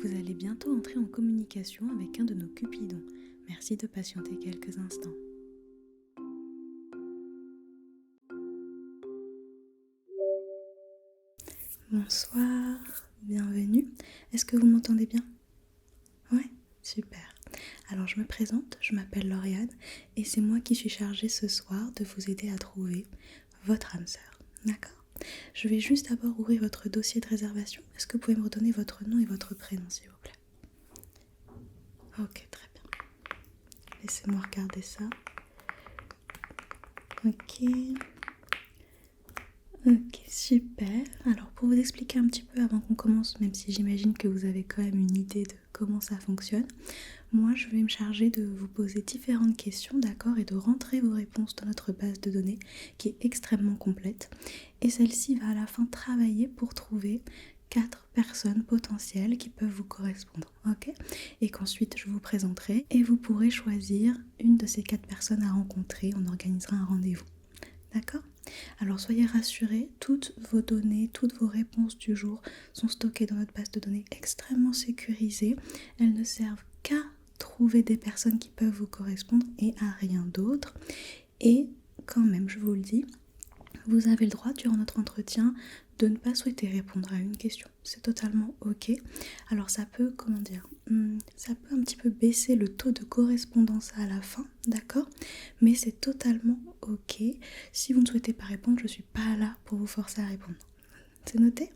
Vous allez bientôt entrer en communication avec un de nos cupidons. Merci de patienter quelques instants. Bonsoir, bienvenue. Est-ce que vous m'entendez bien? Ouais, super. Alors je me présente, je m'appelle Lauriane et c'est moi qui suis chargée ce soir de vous aider à trouver votre âme sœur. D'accord? Je vais juste d'abord ouvrir votre dossier de réservation. Est-ce que vous pouvez me redonner votre nom et votre prénom s'il vous plaît? Ok, très bien. Laissez-moi regarder ça. Ok, super. Alors pour vous expliquer un petit peu avant qu'on commence, même si j'imagine que vous avez quand même une idée de comment ça fonctionne, moi je vais me charger de vous poser différentes questions, d'accord, et de rentrer vos réponses dans notre base de données qui est extrêmement complète. Et celle-ci va à la fin travailler pour trouver 4 personnes potentielles qui peuvent vous correspondre, ok? Et qu'ensuite je vous présenterai et vous pourrez choisir une de ces 4 personnes à rencontrer. On organisera un rendez-vous, d'accord? Alors soyez rassurés, toutes vos données, toutes vos réponses du jour sont stockées dans notre base de données extrêmement sécurisée. Elles ne servent qu'à trouver des personnes qui peuvent vous correspondre et à rien d'autre. Et quand même, je vous le dis, vous avez le droit durant notre entretien de ne pas souhaiter répondre à une question. C'est totalement ok. Alors ça peut, ça peut un petit peu baisser le taux de correspondance à la fin, d'accord? Mais c'est totalement ok. Si vous ne souhaitez pas répondre, je ne suis pas là pour vous forcer à répondre. C'est noté?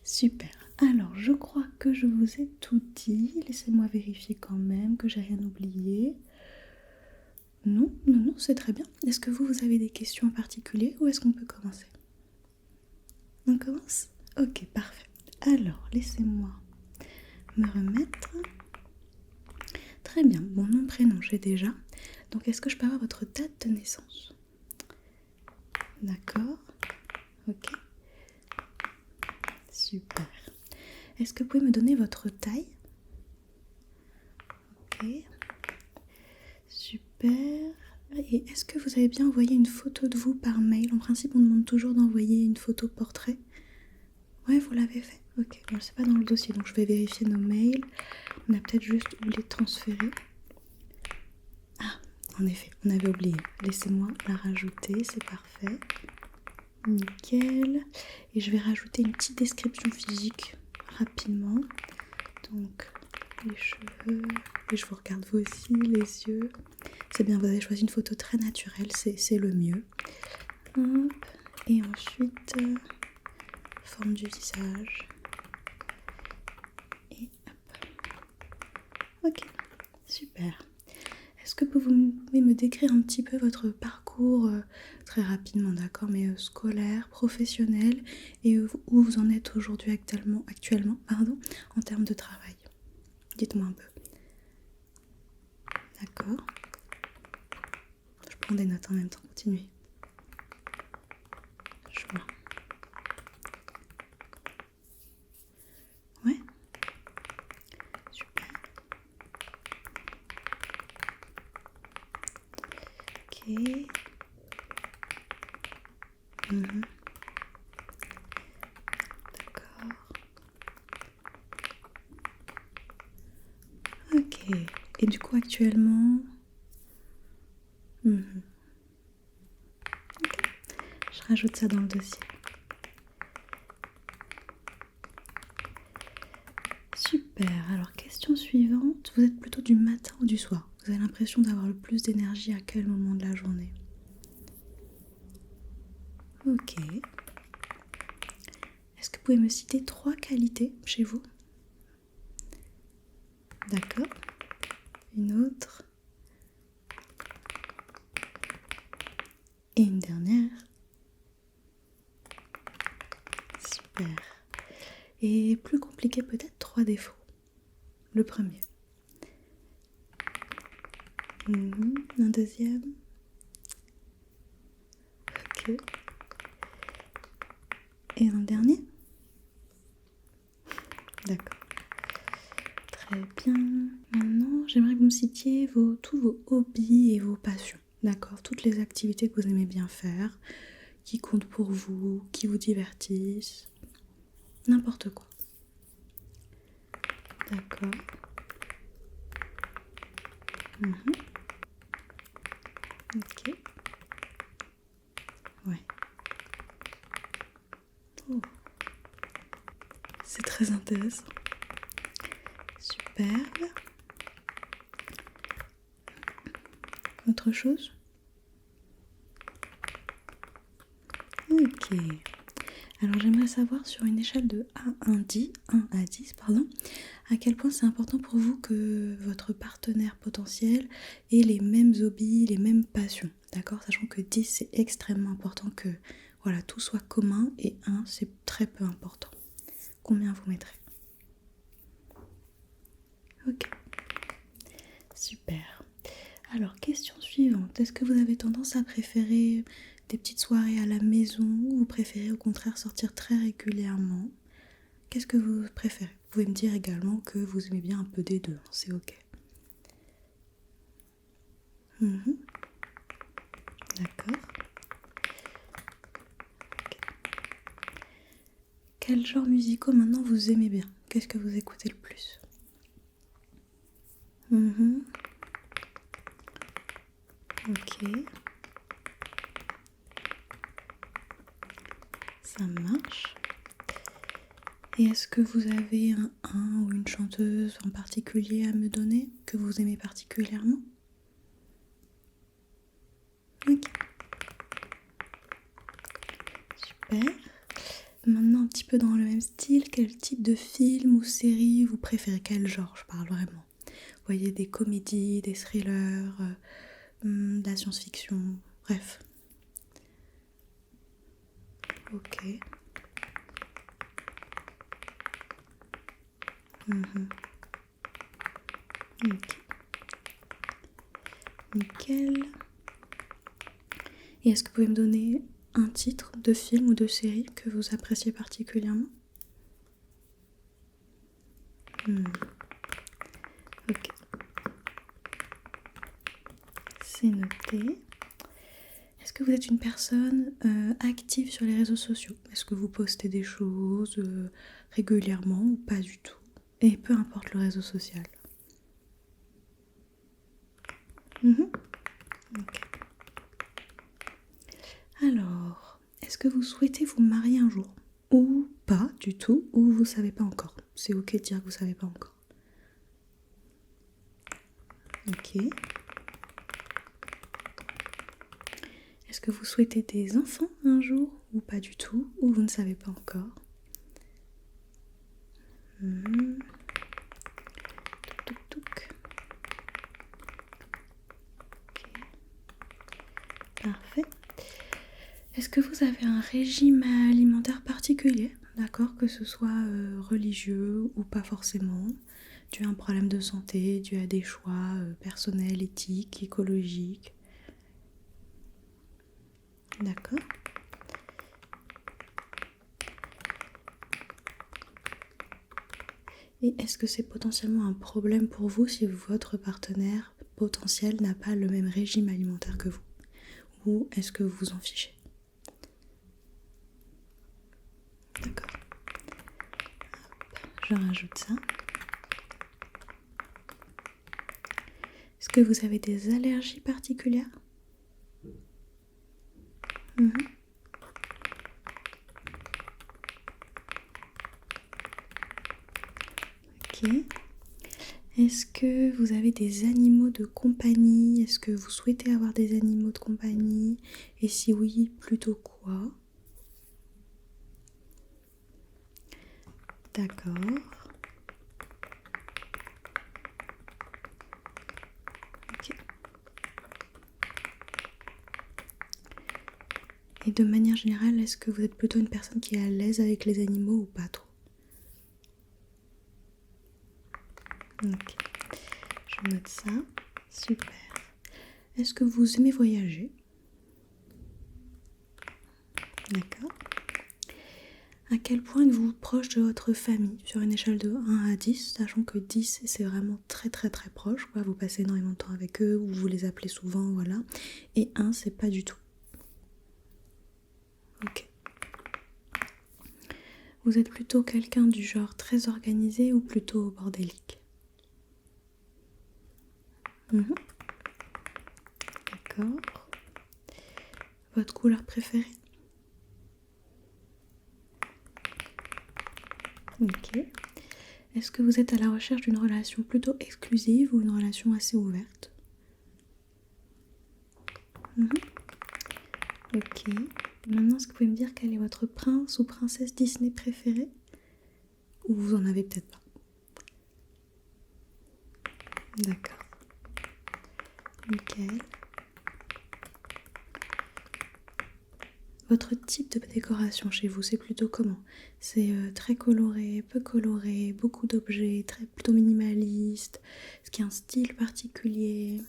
Super. Alors je crois que je vous ai tout dit. Laissez-moi vérifier quand même que j'ai rien oublié. Non, c'est très bien. Est-ce que vous avez des questions en particulier ou est-ce qu'on peut commencer? On commence? Ok, parfait. Alors, laissez-moi me remettre. Très bien, bon nom, prénom, j'ai déjà. Donc, est-ce que je peux avoir votre date de naissance? D'accord, ok. Super. Est-ce que vous pouvez me donner votre taille? Ok. Super. Et est-ce que vous avez bien envoyé une photo de vous par mail? En principe, on demande toujours d'envoyer une photo portrait. Ouais, vous l'avez fait? Ok, bon, c'est pas dans le dossier, donc je vais vérifier nos mails. On a peut-être juste oublié de transférer. Ah, en effet, on avait oublié. Laissez-moi la rajouter, c'est parfait. Nickel. Et je vais rajouter une petite description physique rapidement. Donc, les cheveux. Et je vous regarde vous aussi, les yeux. C'est bien, vous avez choisi une photo très naturelle, c'est le mieux. Hop. Et ensuite, forme du visage. Et hop. Ok, super. Est-ce que vous pouvez me décrire un petit peu votre parcours très rapidement, d'accord, mais scolaire, professionnel, et où vous en êtes aujourd'hui actuellement, en termes de travail? Dites-moi un peu. D'accord. Je prends des notes en même temps, continuez. Je vois. Ouais. Super. Ok. D'accord. Ok. Et du coup, actuellement... Ok. Je rajoute ça dans le dossier. Super. Alors, question suivante. Vous êtes plutôt du matin ou du soir? Vous avez l'impression d'avoir le plus d'énergie à quel moment de la journée? Ok. Est-ce que vous pouvez me citer 3 qualités chez vous? D'accord. Une autre. Et une dernière. Super. Et plus compliqué peut-être, 3 défauts. Le premier. Un deuxième. Ok. Et un dernier. D'accord. Très bien. Maintenant, j'aimerais que vous me citiez tous vos hobbies et vos passions. D'accord, toutes les activités que vous aimez bien faire, qui comptent pour vous, qui vous divertissent, n'importe quoi. D'accord. Mhm. Ok. Ouais. Oh, c'est très intéressant. Superbe. Autre chose? Ok. Alors j'aimerais savoir sur une échelle de 1 à 10, pardon, à quel point c'est important pour vous que votre partenaire potentiel ait les mêmes hobbies, les mêmes passions, d'accord? Sachant que 10 c'est extrêmement important que voilà, tout soit commun et 1 c'est très peu important. Combien vous mettrez? Ok, super. Alors, question suivante. Est-ce que vous avez tendance à préférer des petites soirées à la maison ou vous préférez au contraire sortir très régulièrement? Qu'est-ce que vous préférez? Vous pouvez me dire également que vous aimez bien un peu des deux, hein, c'est ok. Mhm. D'accord. Ok. Quel genre musicaux maintenant vous aimez bien? Qu'est-ce que vous écoutez le plus? Mhm. Ok, ça marche. Et est-ce que vous avez un ou une chanteuse en particulier à me donner que vous aimez particulièrement? Ok, super. Maintenant, un petit peu dans le même style, quel type de film ou série vous préférez? Quel genre, je parle vraiment? Vous voyez, des comédies, des thrillers, de la science-fiction, bref. Ok. Mhm. Ok. Nickel. Et est-ce que vous pouvez me donner un titre de film ou de série que vous appréciez particulièrement? Ok, c'est noté. Est-ce que vous êtes une personne active sur les réseaux sociaux? Est-ce que vous postez des choses régulièrement ou pas du tout? Et peu importe le réseau social. Mhm. Ok. Alors, est-ce que vous souhaitez vous marier un jour? Ou pas du tout, ou vous savez pas encore? C'est ok de dire que vous savez pas encore. Ok. Est-ce que vous souhaitez des enfants un jour ou pas du tout, ou vous ne savez pas encore? Hmm. Touc, touc, touc. Ok, parfait. Est-ce que vous avez un régime alimentaire particulier? D'accord, que ce soit religieux ou pas forcément, dû à un problème de santé, dû à des choix personnels, éthiques, écologiques. D'accord. Et est-ce que c'est potentiellement un problème pour vous si votre partenaire potentiel n'a pas le même régime alimentaire que vous? Ou est-ce que vous vous en fichez? D'accord. Je rajoute ça. Est-ce que vous avez des allergies particulières? Mhm. Ok. Est-ce que vous avez des animaux de compagnie? Est-ce que vous souhaitez avoir des animaux de compagnie? Et si oui, plutôt quoi? D'accord. Ok. Et de manière générale, est-ce que vous êtes plutôt une personne qui est à l'aise avec les animaux ou pas trop? Ok. Je note ça. Super. Est-ce que vous aimez voyager? D'accord. À quel point êtes-vous proche de votre famille sur une échelle de 1 à 10, sachant que 10 c'est vraiment très très très proche, quoi. Vous passez énormément de temps avec eux, ou vous les appelez souvent, voilà. Et 1 c'est pas du tout. Ok. Vous êtes plutôt quelqu'un du genre très organisé ou plutôt bordélique? Mhm. D'accord. Votre couleur préférée? Ok. Est-ce que vous êtes à la recherche d'une relation plutôt exclusive ou une relation assez ouverte? Mhm. Ok. Maintenant, est-ce que vous pouvez me dire quel est votre prince ou princesse Disney préféré? Ou vous en avez peut-être pas? D'accord. Nickel. Votre type de décoration chez vous, c'est plutôt comment? C'est très coloré, peu coloré, beaucoup d'objets, plutôt minimaliste? Est-ce qu'il y a un style particulier?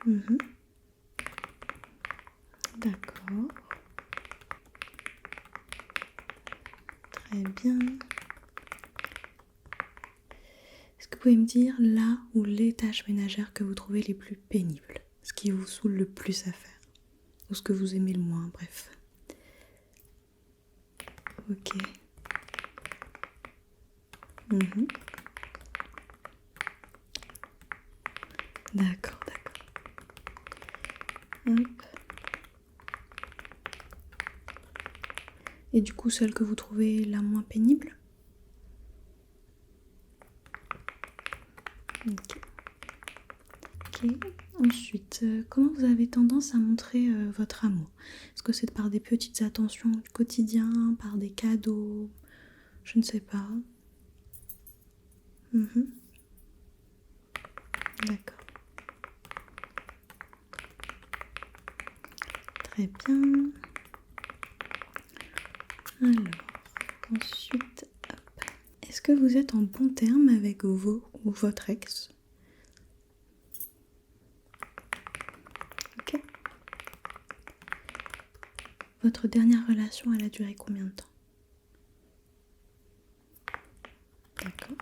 Mhm. D'accord. Très bien. Est-ce que vous pouvez me dire là où les tâches ménagères que vous trouvez les plus pénibles? Ce qui vous saoule le plus à faire? Ou ce que vous aimez le moins, bref. Ok. Mhm. D'accord, d'accord. Hop. Et du coup, celle que vous trouvez la moins pénible? Ok. Ok. Ensuite, comment vous avez tendance à montrer votre amour? Est-ce que c'est par des petites attentions du quotidien, par des cadeaux? Je ne sais pas. Mhm. D'accord. Très bien. Alors, ensuite, hop. Est-ce que vous êtes en bon terme avec vos ou votre ex? Ok. Votre dernière relation, elle a duré combien de temps? D'accord.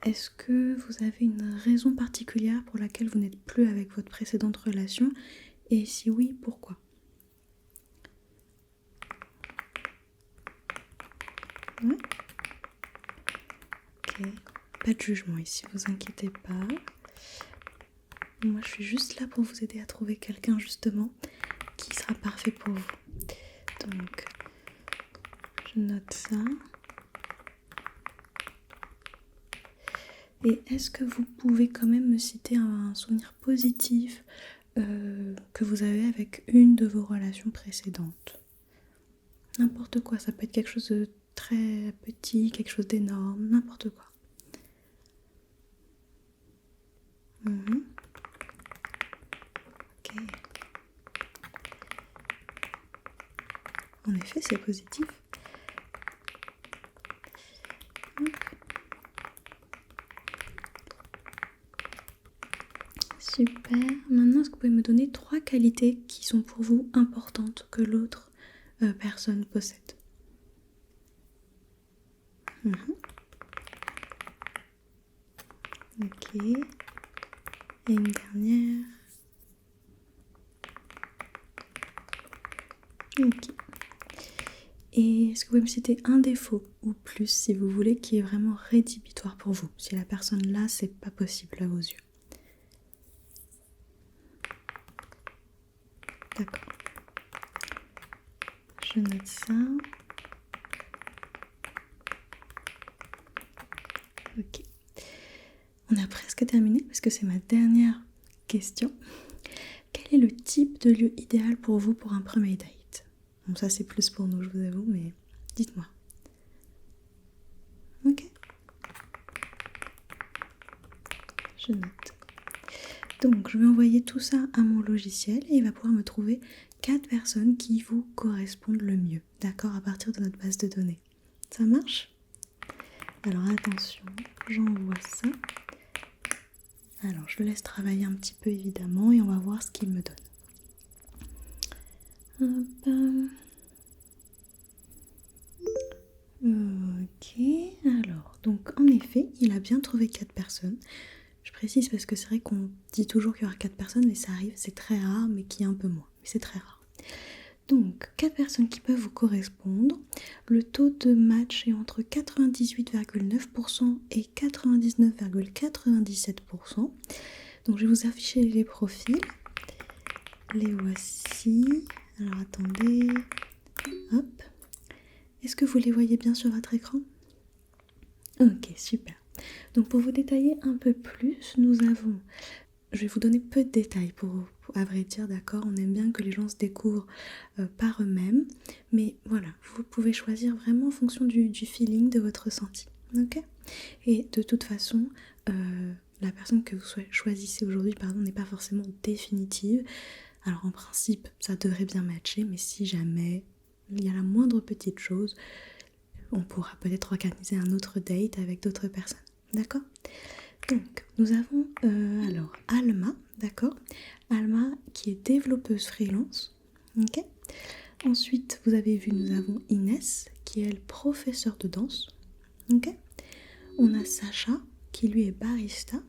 Est-ce que vous avez une raison particulière pour laquelle vous n'êtes plus avec votre précédente relation? Et si oui, pourquoi? Ouais. Ok. Pas de jugement ici, vous inquiétez pas. Moi, je suis juste là pour vous aider à trouver quelqu'un justement qui sera parfait pour vous. Donc, je note ça. Et est-ce que vous pouvez quand même me citer un souvenir positif que vous avez avec une de vos relations précédentes? N'importe quoi, ça peut être quelque chose de très petit, quelque chose d'énorme, n'importe quoi. Mhm. Ok. En effet, c'est positif. Hop. Super. Maintenant, est-ce que vous pouvez me donner 3 qualités qui sont pour vous importantes que l'autre personne possède? Mhm. Ok. Et une dernière. Ok. Et est-ce que vous pouvez me citer un défaut ou plus, si vous voulez, qui est vraiment rédhibitoire pour vous? Si la personne là, c'est pas possible à vos yeux. D'accord. Je note ça. Ok. On a presque terminé parce que c'est ma dernière question. Quel est le type de lieu idéal pour vous pour un premier date? Bon, ça c'est plus pour nous, je vous avoue, mais dites-moi. Ok. Je note. Donc, je vais envoyer tout ça à mon logiciel et il va pouvoir me trouver 4 personnes qui vous correspondent le mieux, d'accord, à partir de notre base de données. Ça marche? Alors attention, j'envoie ça. Alors, je le laisse travailler un petit peu évidemment et on va voir ce qu'il me donne. Hop. Ok, alors, donc en effet, il a bien trouvé 4 personnes. Je précise parce que c'est vrai qu'on dit toujours qu'il y aura 4 personnes, mais ça arrive, c'est très rare, mais qu'il y a un peu moins. Mais c'est très rare. Donc, 4 personnes qui peuvent vous correspondre. Le taux de match est entre 98,9% et 99,97%. Donc, je vais vous afficher les profils. Les voici. Alors, attendez. Hop. Est-ce que vous les voyez bien sur votre écran? Ok, super. Donc, pour vous détailler un peu plus, nous avons... Je vais vous donner peu de détails à vrai dire, d'accord. On aime bien que les gens se découvrent par eux-mêmes. Mais voilà, vous pouvez choisir vraiment en fonction du feeling, de votre ressenti. Ok. Et de toute façon, la personne que vous choisissez aujourd'hui, n'est pas forcément définitive. Alors en principe, ça devrait bien matcher, mais si jamais il y a la moindre petite chose, on pourra peut-être organiser un autre date avec d'autres personnes. D'accord? Donc, nous avons alors Alma, d'accord? Alma qui est développeuse freelance, ok? Ensuite, vous avez vu, nous avons Inès qui est elle professeure de danse, ok? On a Sacha qui lui est barista.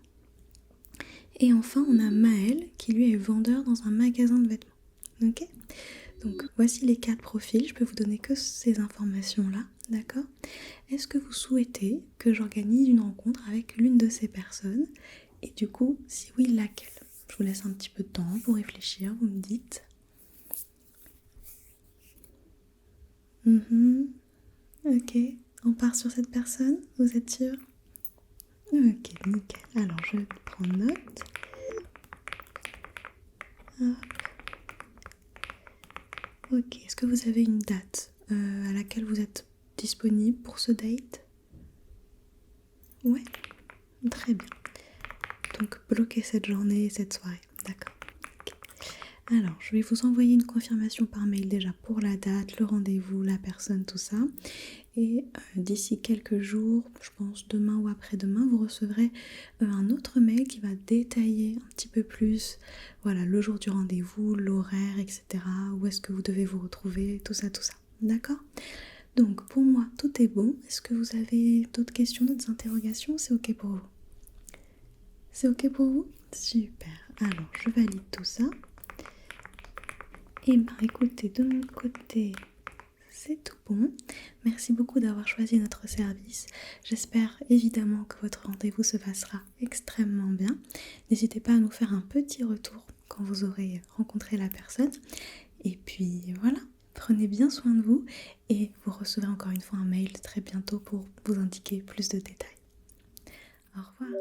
Et enfin, on a Maël qui lui est vendeur dans un magasin de vêtements, ok? Donc, voici les 4 profils, je peux vous donner que ces informations-là, d'accord? Est-ce que vous souhaitez que j'organise une rencontre avec l'une de ces personnes? Et du coup, si oui, laquelle? Je vous laisse un petit peu de temps pour réfléchir, vous me dites. Ok, on part sur cette personne, vous êtes sûr? Ok, nickel. Alors, je prends note. Hop. Ok, est-ce que vous avez une date à laquelle vous êtes disponible pour ce date? Ouais, très bien. Donc bloquez cette journée et cette soirée, d'accord. Okay. Alors, je vais vous envoyer une confirmation par mail déjà pour la date, le rendez-vous, la personne, tout ça. Et d'ici quelques jours, je pense demain ou après-demain, vous recevrez un autre mail qui va détailler un petit peu plus, voilà, le jour du rendez-vous, l'horaire, etc. Où est-ce que vous devez vous retrouver, tout ça, d'accord? Donc pour moi, tout est bon. Est-ce que vous avez d'autres questions, d'autres interrogations? C'est ok pour vous? C'est ok pour vous? Super. Alors, je valide tout ça. Et ben écoutez, de mon côté, c'est tout bon. Merci beaucoup d'avoir choisi notre service. J'espère évidemment que votre rendez-vous se passera extrêmement bien. N'hésitez pas à nous faire un petit retour quand vous aurez rencontré la personne. Et puis voilà, prenez bien soin de vous et vous recevrez encore une fois un mail très bientôt pour vous indiquer plus de détails. Au revoir.